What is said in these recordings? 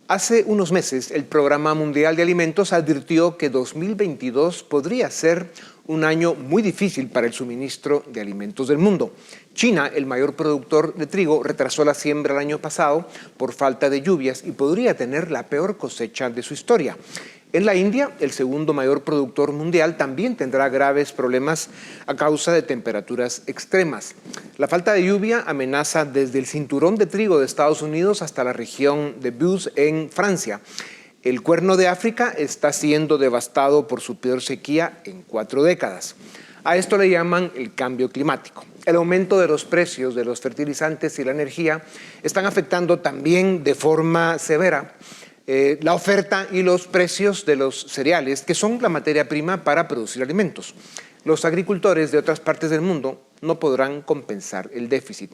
Hace unos meses, el Programa Mundial de Alimentos advirtió que 2022 podría ser un año muy difícil para el suministro de alimentos del mundo. China, el mayor productor de trigo, retrasó la siembra el año pasado por falta de lluvias y podría tener la peor cosecha de su historia. En la India, el segundo mayor productor mundial, también tendrá graves problemas a causa de temperaturas extremas. La falta de lluvia amenaza desde el cinturón de trigo de Estados Unidos hasta la región de Beauce en Francia. El Cuerno de África está siendo devastado por su peor sequía en 4 décadas. A esto le llaman el cambio climático. El aumento de los precios de los fertilizantes y la energía están afectando también de forma severa la oferta y los precios de los cereales, que son la materia prima para producir alimentos. Los agricultores de otras partes del mundo no podrán compensar el déficit.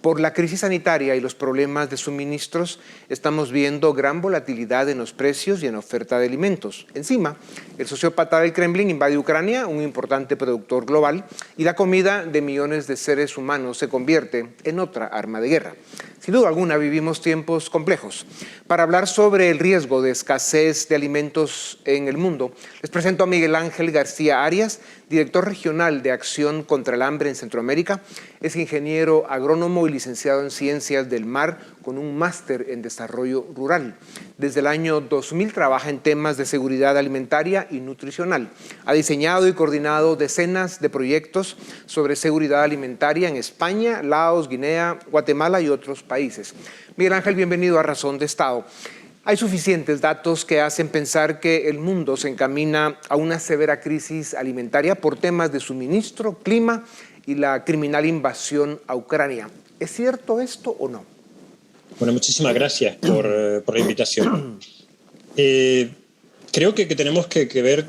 Por la crisis sanitaria y los problemas de suministros, estamos viendo gran volatilidad en los precios y en la oferta de alimentos. Encima, el sociópata del Kremlin invade Ucrania, un importante productor global, y la comida de millones de seres humanos se convierte en otra arma de guerra. Sin duda alguna, vivimos tiempos complejos. Para hablar sobre el riesgo de escasez de alimentos en el mundo, les presento a Miguel Ángel García Arias, director regional de Acción contra el Hambre en Centroamérica. Es ingeniero agrónomo y licenciado en Ciencias del Mar con un máster en Desarrollo Rural. Desde el año 2000 trabaja en temas de seguridad alimentaria y nutricional. Ha diseñado y coordinado decenas de proyectos sobre seguridad alimentaria en España, Laos, Guinea, Guatemala y otros países. Miguel Ángel, bienvenido a Razón de Estado. Hay suficientes datos que hacen pensar que el mundo se encamina a una severa crisis alimentaria por temas de suministro, clima y la criminal invasión a Ucrania. ¿Es cierto esto o no? Bueno, muchísimas gracias por la invitación. Creo que tenemos que ver,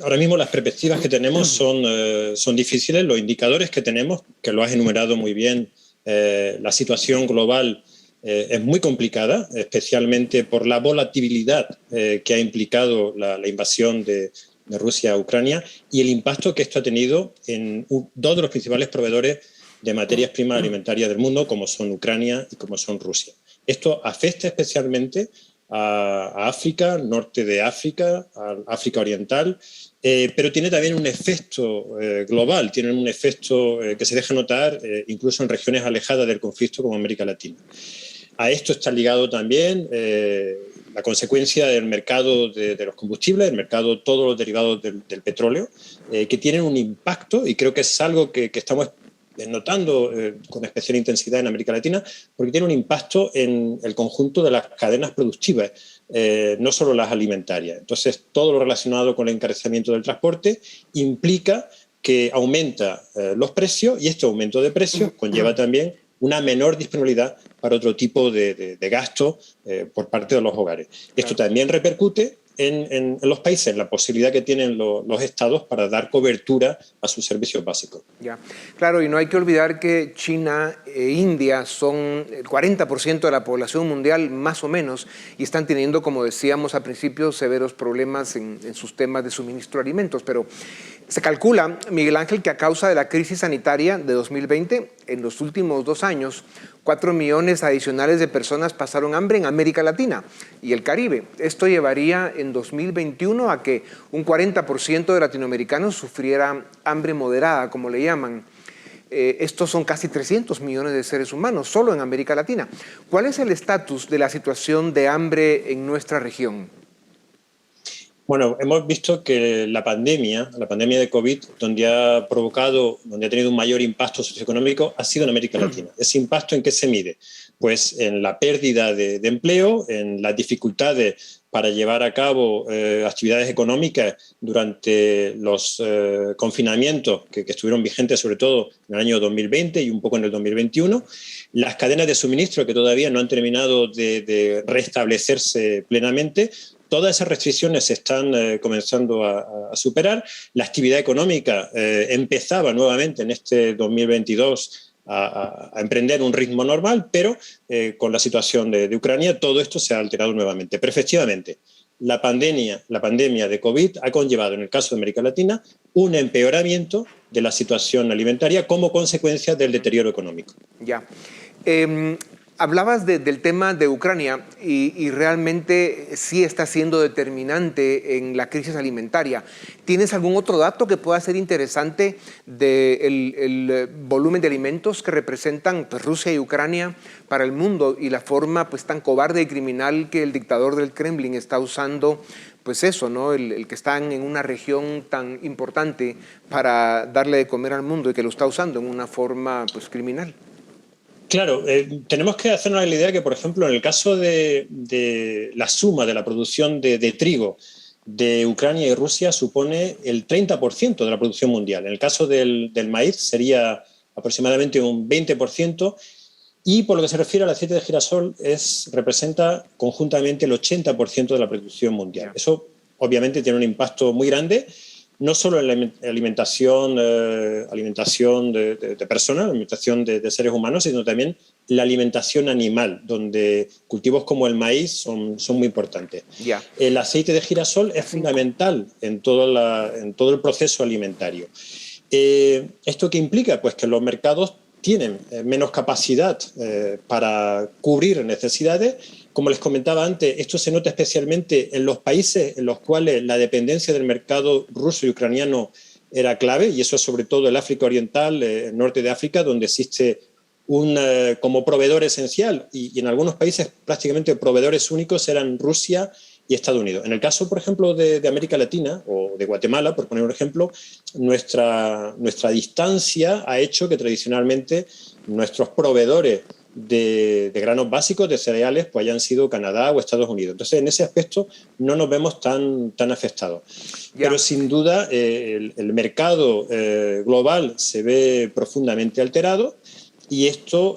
ahora mismo las perspectivas que tenemos son difíciles, los indicadores que tenemos, que lo has enumerado muy bien, la situación global es muy complicada, especialmente por la volatilidad que ha implicado la invasión de Rusia a Ucrania y el impacto que esto ha tenido en dos de los principales proveedores de materias primas alimentarias del mundo, como son Ucrania y como son Rusia. Esto afecta especialmente a África, norte de África, a África Oriental, pero tiene también un efecto global, tiene un efecto que se deja notar incluso en regiones alejadas del conflicto como América Latina. A esto está ligado también la consecuencia del mercado de los combustibles, el mercado, todos los derivados del petróleo, que tienen un impacto, y creo que es algo que estamos notando con especial intensidad en América Latina, porque tiene un impacto en el conjunto de las cadenas productivas, no solo las alimentarias. Entonces, todo lo relacionado con el encarecimiento del transporte implica que aumenta los precios, y este aumento de precios conlleva también una menor disponibilidad para otro tipo de gasto por parte de los hogares. Esto también repercute en los países, en la posibilidad que tienen los estados para dar cobertura a sus servicios básicos. Ya. Claro, y no hay que olvidar que China e India son el 40% de la población mundial, más o menos, y están teniendo, como decíamos al principio, severos problemas en sus temas de suministro de alimentos. Pero se calcula, Miguel Ángel, que a causa de la crisis sanitaria de 2020, en los últimos 2 años, 4 millones adicionales de personas pasaron hambre en América Latina y el Caribe. Esto llevaría en 2021 a que un 40% de latinoamericanos sufriera hambre moderada, como le llaman. Estos son casi 300 millones de seres humanos, solo en América Latina. ¿Cuál es el estatus de la situación de hambre en nuestra región? Bueno, hemos visto que la pandemia de COVID, donde ha tenido un mayor impacto socioeconómico, ha sido en América Latina. ¿Ese impacto en qué se mide? Pues en la pérdida de empleo, en las dificultades para llevar a cabo actividades económicas durante los confinamientos que estuvieron vigentes sobre todo en el año 2020 y un poco en el 2021, las cadenas de suministro que todavía no han terminado de restablecerse plenamente. Todas esas restricciones se están comenzando a superar. La actividad económica empezaba nuevamente en este 2022 a emprender un ritmo normal, pero con la situación de Ucrania todo esto se ha alterado nuevamente. Pero efectivamente, la pandemia de COVID ha conllevado, en el caso de América Latina, un empeoramiento de la situación alimentaria como consecuencia del deterioro económico. Ya. Hablabas del tema de Ucrania y realmente sí está siendo determinante en la crisis alimentaria. ¿Tienes algún otro dato que pueda ser interesante del volumen de alimentos que representan pues, Rusia y Ucrania para el mundo y la forma pues, tan cobarde y criminal que el dictador del Kremlin está usando? Pues eso, ¿no? El que están en una región tan importante para darle de comer al mundo y que lo está usando en una forma pues, criminal. Claro, tenemos que hacernos la idea que, por ejemplo, en el caso de la suma de la producción de trigo de Ucrania y Rusia supone el 30% de la producción mundial. En el caso del maíz sería aproximadamente un 20%, y por lo que se refiere al aceite de girasol representa conjuntamente el 80% de la producción mundial. Eso obviamente tiene un impacto muy grande, no solo en la alimentación de personas, la alimentación de seres humanos, sino también la alimentación animal, donde cultivos como el maíz son muy importantes. El aceite de girasol es fundamental en todo el proceso alimentario. ¿Esto qué implica? Pues que los mercados tienen menos capacidad para cubrir necesidades. Como les comentaba antes, esto se nota especialmente en los países en los cuales la dependencia del mercado ruso y ucraniano era clave, y eso es sobre todo el África Oriental, el norte de África, donde existe como proveedor esencial, y en algunos países prácticamente proveedores únicos eran Rusia y Estados Unidos. En el caso, por ejemplo, de América Latina o de Guatemala, por poner un ejemplo, nuestra distancia ha hecho que tradicionalmente nuestros proveedores de granos básicos, de cereales, pues hayan sido Canadá o Estados Unidos. Entonces, en ese aspecto no nos vemos tan afectados. Pero sin duda el mercado global se ve profundamente alterado, y esto,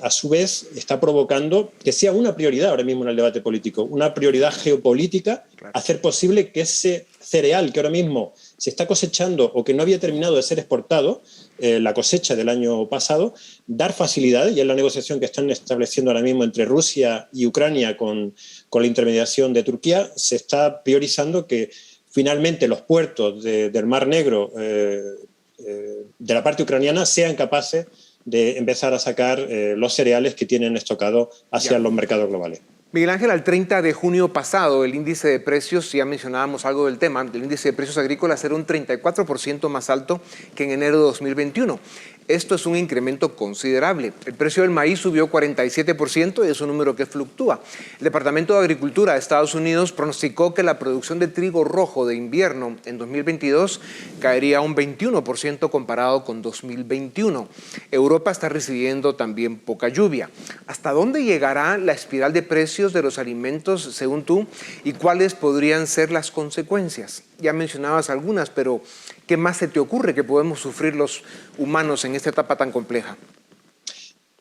a su vez, está provocando que sea una prioridad ahora mismo en el debate político, una prioridad geopolítica, hacer posible que ese cereal que ahora mismo se está cosechando o que no había terminado de ser exportado, la cosecha del año pasado, dar facilidades, y es la negociación que están estableciendo ahora mismo entre Rusia y Ucrania con la intermediación de Turquía. Se está priorizando que finalmente los puertos del Mar Negro de la parte ucraniana sean capaces de empezar a sacar los cereales que tienen estocados hacia los mercados globales. Miguel Ángel, al 30 de junio pasado, el índice de precios, ya mencionábamos algo del tema, el índice de precios agrícolas era un 34% más alto que en enero de 2021. Esto es un incremento considerable. El precio del maíz subió 47% y es un número que fluctúa. El Departamento de Agricultura de Estados Unidos pronosticó que la producción de trigo rojo de invierno en 2022 caería un 21% comparado con 2021. Europa está recibiendo también poca lluvia. ¿Hasta dónde llegará la espiral de precios de los alimentos, según tú, y cuáles podrían ser las consecuencias? Ya mencionabas algunas, pero ¿qué más se te ocurre que podemos sufrir los humanos en esta etapa tan compleja?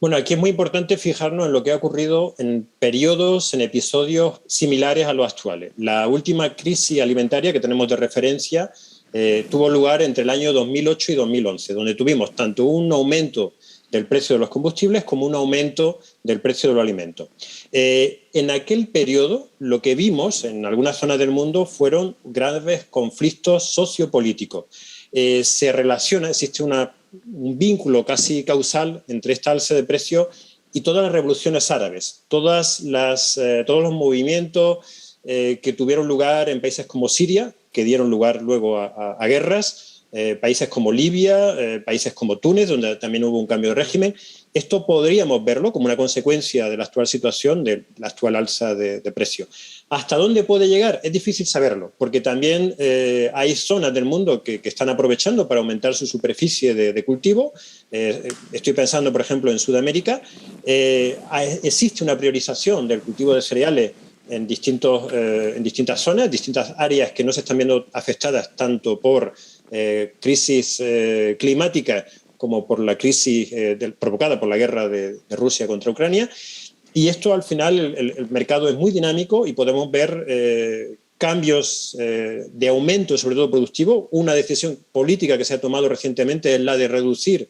Bueno, aquí es muy importante fijarnos en lo que ha ocurrido en periodos, en episodios similares a los actuales. La última crisis alimentaria que tenemos de referencia tuvo lugar entre el año 2008 y 2011, donde tuvimos tanto un aumento del precio de los combustibles como un aumento del precio de los alimentos. En aquel periodo lo que vimos en algunas zonas del mundo fueron graves conflictos sociopolíticos. Existe un vínculo casi causal entre esta alza de precios y todas las revoluciones árabes, todos los movimientos que tuvieron lugar en países como Siria, que dieron lugar luego a guerras, países como Libia, países como Túnez, donde también hubo un cambio de régimen. Esto podríamos verlo como una consecuencia de la actual situación, de la actual alza de precios. ¿Hasta dónde puede llegar? Es difícil saberlo, porque también hay zonas del mundo que están aprovechando para aumentar su superficie de cultivo. Estoy pensando, por ejemplo, en Sudamérica. Existe una priorización del cultivo de cereales en distintas zonas, distintas áreas que no se están viendo afectadas tanto por crisis climática como por la crisis provocada por la guerra de Rusia contra Ucrania. Y esto, al final, el mercado es muy dinámico y podemos ver cambios de aumento, sobre todo productivo. Una decisión política que se ha tomado recientemente es la de reducir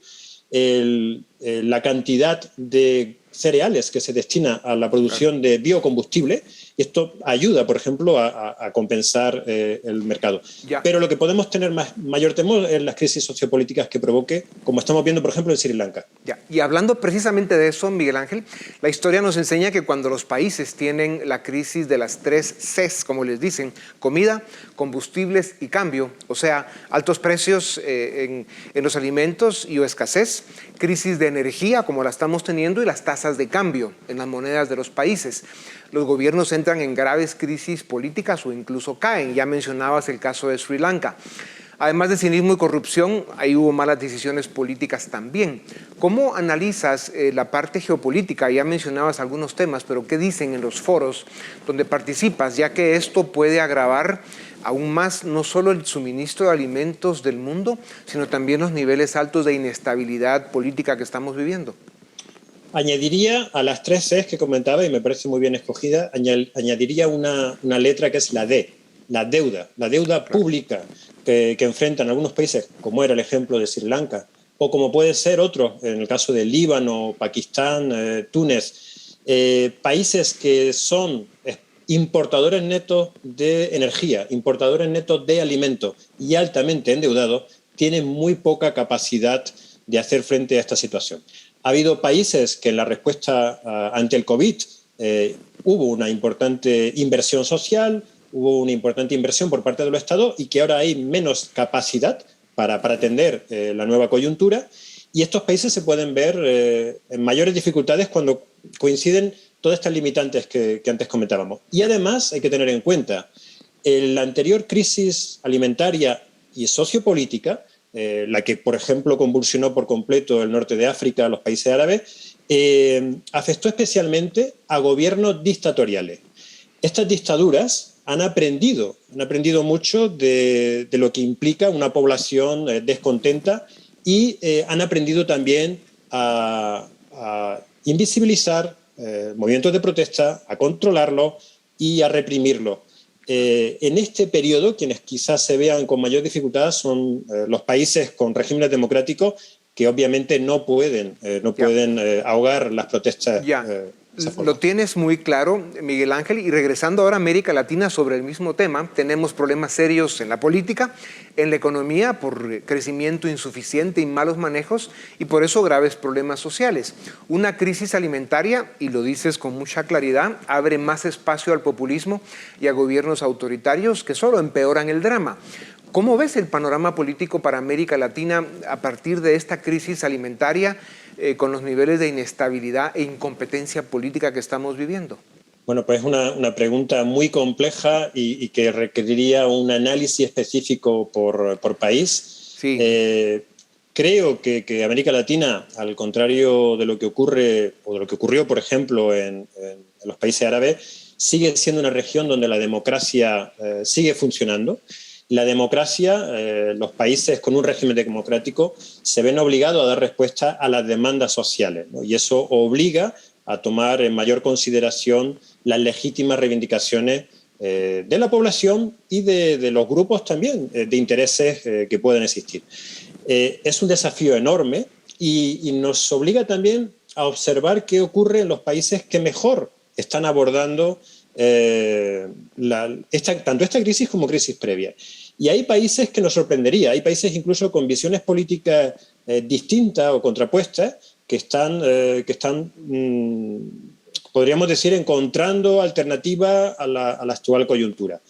la cantidad de cereales que se destina a la producción de biocombustible, y esto ayuda, por ejemplo, a compensar el mercado. Ya. Pero lo que podemos tener mayor temor es las crisis sociopolíticas que provoque, como estamos viendo, por ejemplo, en Sri Lanka. Ya. Y hablando precisamente de eso, Miguel Ángel, la historia nos enseña que cuando los países tienen la crisis de las 3 Cs, como les dicen, comida, combustibles y cambio, o sea, altos precios en los alimentos y o escasez, crisis de energía como la estamos teniendo y las tasas de cambio en las monedas de los países. Los gobiernos entran en graves crisis políticas o incluso caen. Ya mencionabas el caso de Sri Lanka. Además de cinismo y corrupción, ahí hubo malas decisiones políticas también. ¿Cómo analizas la parte geopolítica? Ya mencionabas algunos temas, pero ¿qué dicen en los foros donde participas? Ya que esto puede agravar aún más no solo el suministro de alimentos del mundo, sino también los niveles altos de inestabilidad política que estamos viviendo. Añadiría a las 3 Cs que comentaba, y me parece muy bien escogida, añadiría una letra que es la D, la deuda pública que enfrentan algunos países, como era el ejemplo de Sri Lanka, o como puede ser otros, en el caso de Líbano, Pakistán, Túnez, países que son importadores netos de energía, importadores netos de alimentos y altamente endeudados, tienen muy poca capacidad de hacer frente a esta situación. Ha habido países que en la respuesta ante el COVID hubo una importante inversión social, hubo una importante inversión por parte de los estados y que ahora hay menos capacidad para atender la nueva coyuntura, y estos países se pueden ver en mayores dificultades cuando coinciden todas estas limitantes que antes comentábamos. Y además hay que tener en cuenta la anterior crisis alimentaria y sociopolítica, la que, por ejemplo, convulsionó por completo el norte de África, los países árabes, afectó especialmente a gobiernos dictatoriales. Estas dictaduras han aprendido mucho de lo que implica una población descontenta y han aprendido también a invisibilizar movimientos de protesta, a controlarlos y a reprimirlos. En este periodo, quienes quizás se vean con mayor dificultad son los países con regímenes democráticos que obviamente no pueden ahogar las protestas. Lo tienes muy claro, Miguel Ángel, y regresando ahora a América Latina sobre el mismo tema, tenemos problemas serios en la política, en la economía por crecimiento insuficiente y malos manejos, y por eso graves problemas sociales. Una crisis alimentaria, y lo dices con mucha claridad, abre más espacio al populismo y a gobiernos autoritarios que solo empeoran el drama. ¿Cómo ves el panorama político para América Latina a partir de esta crisis alimentaria con los niveles de inestabilidad e incompetencia política que estamos viviendo? Bueno, pues es una pregunta muy compleja y que requeriría un análisis específico por país. Sí. Creo que América Latina, al contrario de lo que ocurre o de lo que ocurrió, por ejemplo, en los países árabes, sigue siendo una región donde la democracia sigue funcionando. La democracia, los países con un régimen democrático se ven obligados a dar respuesta a las demandas sociales, ¿no? Y eso obliga a tomar en mayor consideración las legítimas reivindicaciones de la población y de los grupos también de intereses que pueden existir. Es un desafío enorme y nos obliga también a observar qué ocurre en los países que mejor están abordando tanto esta crisis como crisis previa. Y hay países que nos sorprendería, hay países incluso con visiones políticas distintas o contrapuestas que están podríamos decir, encontrando alternativas a la actual coyuntura.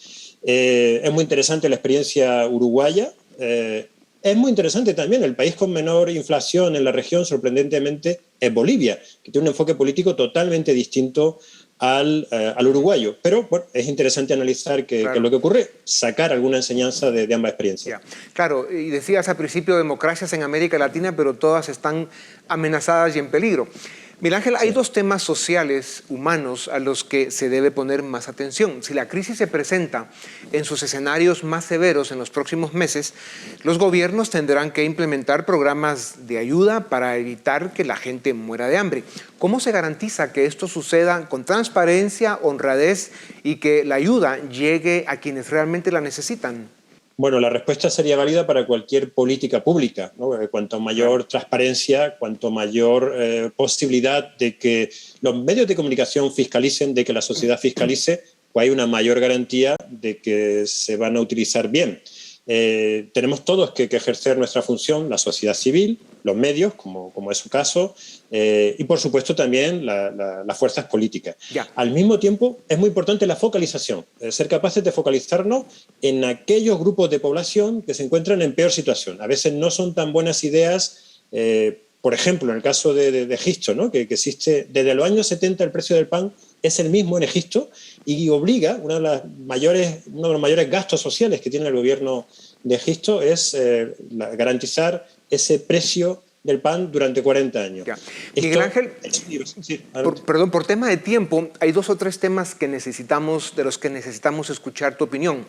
Es muy interesante la experiencia uruguaya. Es muy interesante también el país con menor inflación en la región, sorprendentemente, es Bolivia, que tiene un enfoque político totalmente distinto al uruguayo. Pero bueno, es interesante analizar qué es lo que ocurre, sacar alguna enseñanza de ambas experiencias. Claro, y decías al principio democracias en América Latina, pero todas están amenazadas y en peligro. Miguel Ángel, hay dos temas sociales, humanos, a los que se debe poner más atención. Si la crisis se presenta en sus escenarios más severos en los próximos meses, los gobiernos tendrán que implementar programas de ayuda para evitar que la gente muera de hambre. ¿Cómo se garantiza que esto suceda con transparencia, honradez y que la ayuda llegue a quienes realmente la necesitan? Bueno, la respuesta sería válida para cualquier política pública, ¿no? Cuanto mayor transparencia, cuanto mayor posibilidad de que los medios de comunicación fiscalicen, de que la sociedad fiscalice, pues hay una mayor garantía de que se van a utilizar bien. Tenemos todos que ejercer nuestra función, la sociedad civil, los medios, como es su caso, y por supuesto también las fuerzas políticas. Ya. Al mismo tiempo, es muy importante la focalización, ser capaces de focalizarnos en aquellos grupos de población que se encuentran en peor situación. A veces no son tan buenas ideas, por ejemplo, en el caso de Egipto, ¿no? que existe desde los años 70 el precio del pan es el mismo en Egipto y obliga, uno de los mayores gastos sociales que tiene el gobierno de Egipto es garantizar ese precio del pan durante 40 años. Ya. Miguel Ángel, por tema de tiempo, hay 2 o 3 temas de los que necesitamos escuchar tu opinión.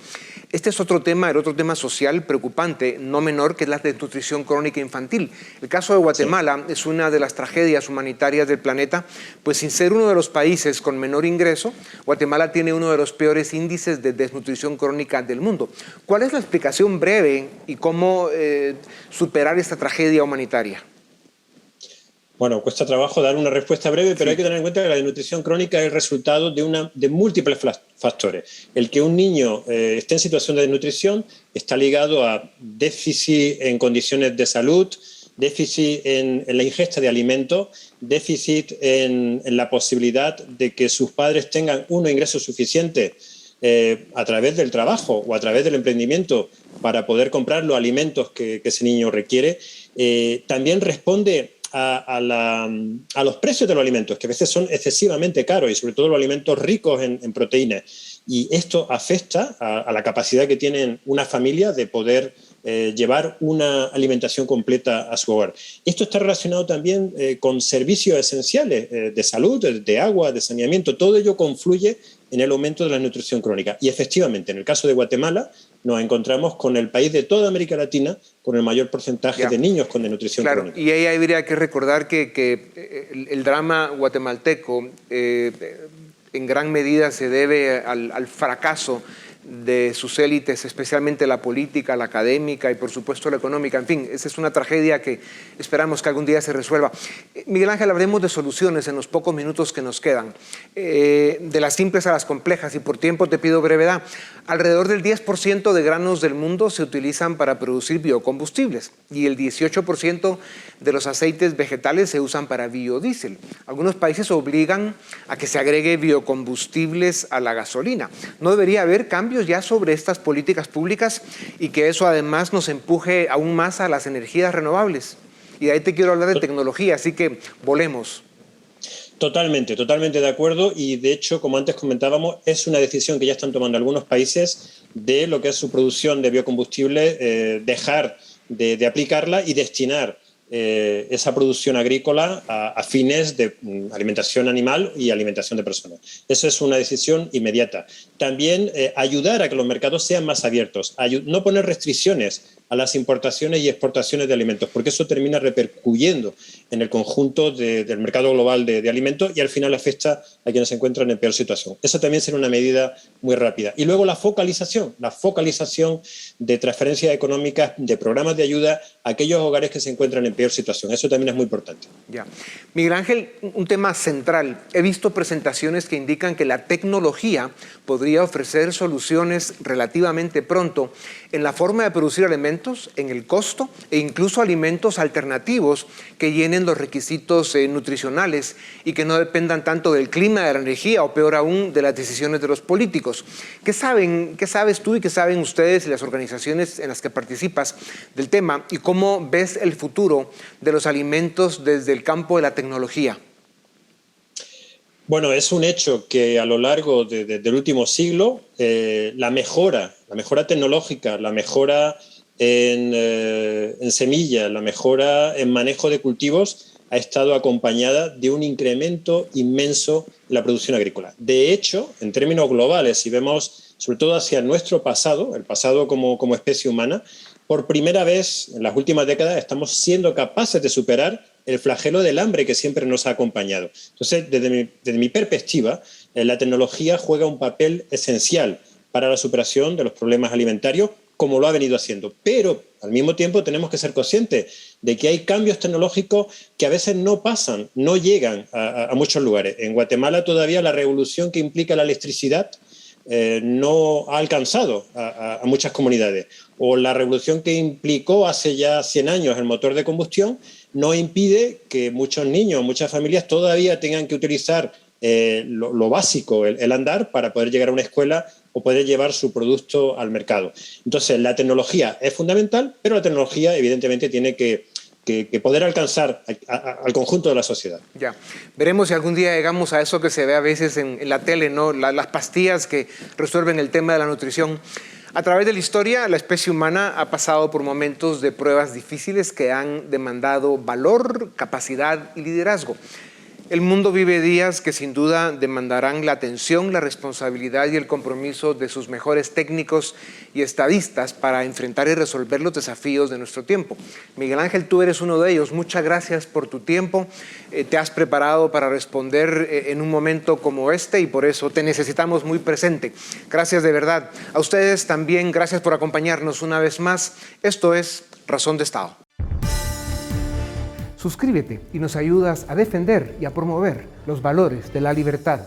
Este es otro tema, el otro tema social preocupante, no menor, que es la desnutrición crónica infantil. El caso de Guatemala es una de las tragedias humanitarias del planeta, pues sin ser uno de los países con menor ingreso, Guatemala tiene uno de los peores índices de desnutrición crónica del mundo. ¿Cuál es la explicación breve y cómo superar esta tragedia humanitaria? Bueno, cuesta trabajo dar una respuesta breve, pero hay que tener en cuenta que la desnutrición crónica es el resultado de múltiples factores. El que un niño esté en situación de desnutrición está ligado a déficit en condiciones de salud, déficit en la ingesta de alimentos, déficit en la posibilidad de que sus padres tengan unos ingresos suficientes a través del trabajo o a través del emprendimiento para poder comprar los alimentos que ese niño requiere. También responde a los precios de los alimentos, que a veces son excesivamente caros y sobre todo los alimentos ricos en proteínas. Y esto afecta a la capacidad que tiene una familia de poder llevar una alimentación completa a su hogar. Esto está relacionado también con servicios esenciales de salud, de agua, de saneamiento. Todo ello confluye en el aumento de la nutrición crónica. Y efectivamente, en el caso de Guatemala, nos encontramos con el país de toda América Latina con el mayor porcentaje de niños con desnutrición crónica. Y ahí habría que recordar que el drama guatemalteco en gran medida se debe al fracaso de sus élites, especialmente la política, la académica y por supuesto la económica. En fin, esa es una tragedia que esperamos que algún día se resuelva. Miguel Ángel, hablemos de soluciones en los pocos minutos que nos quedan, de las simples a las complejas, y por tiempo te pido brevedad. Alrededor del 10% de granos del mundo se utilizan para producir biocombustibles y el 18% de los aceites vegetales se usan para biodiesel. Algunos países obligan a que se agregue biocombustibles a la gasolina. ¿No debería haber cambios ya sobre estas políticas públicas y que eso además nos empuje aún más a las energías renovables? Y de ahí te quiero hablar de tecnología, así que volemos. Totalmente de acuerdo, y de hecho, como antes comentábamos, es una decisión que ya están tomando algunos países de lo que es su producción de biocombustible, dejar de aplicarla y destinar esa producción agrícola a fines de alimentación animal y alimentación de personas. Eso es una decisión inmediata. También ayudar a que los mercados sean más abiertos, no poner restricciones a las importaciones y exportaciones de alimentos, porque eso termina repercutiendo en el conjunto del mercado global de alimentos y al final afecta a quienes se encuentran en peor situación. Eso también será una medida muy rápida. Y luego la focalización de transferencias económicas, de programas de ayuda a aquellos hogares que se encuentran en peor situación. Eso también es muy importante. Ya. Miguel Ángel, un tema central. He visto presentaciones que indican que la tecnología podría ofrecer soluciones relativamente pronto en la forma de producir alimentos, en el costo e incluso alimentos alternativos que llenen los requisitos nutricionales y que no dependan tanto del clima, de la energía o peor aún de las decisiones de los políticos. ¿Qué sabes tú y qué saben ustedes y las organizaciones en las que participas del tema y cómo ves el futuro de los alimentos desde el campo de la tecnología? Bueno, es un hecho que a lo largo del último siglo la mejora tecnológica, la mejora en semillas, la mejora en manejo de cultivos ha estado acompañada de un incremento inmenso en la producción agrícola. De hecho, en términos globales, si vemos sobre todo hacia nuestro pasado, el pasado como especie humana, por primera vez en las últimas décadas estamos siendo capaces de superar el flagelo del hambre que siempre nos ha acompañado. Entonces, desde mi perspectiva, la tecnología juega un papel esencial para la superación de los problemas alimentarios, como lo ha venido haciendo. Pero al mismo tiempo tenemos que ser conscientes de que hay cambios tecnológicos que a veces no pasan, no llegan a muchos lugares. En Guatemala todavía la revolución que implica la electricidad no ha alcanzado a muchas comunidades. O la revolución que implicó hace ya 100 años el motor de combustión no impide que muchos niños, muchas familias todavía tengan que utilizar lo básico, el andar, para poder llegar a una escuela o poder llevar su producto al mercado. Entonces, la tecnología es fundamental, pero la tecnología evidentemente tiene que poder alcanzar al conjunto de la sociedad. Ya, veremos si algún día llegamos a eso que se ve a veces en la tele, ¿no? Las pastillas que resuelven el tema de la nutrición. A través de la historia, la especie humana ha pasado por momentos de pruebas difíciles que han demandado valor, capacidad y liderazgo. El mundo vive días que sin duda demandarán la atención, la responsabilidad y el compromiso de sus mejores técnicos y estadistas para enfrentar y resolver los desafíos de nuestro tiempo. Miguel Ángel, tú eres uno de ellos. Muchas gracias por tu tiempo. Te has preparado para responder en un momento como este y por eso te necesitamos muy presente. Gracias de verdad. A ustedes también, gracias por acompañarnos una vez más. Esto es Razón de Estado. Suscríbete y nos ayudas a defender y a promover los valores de la libertad.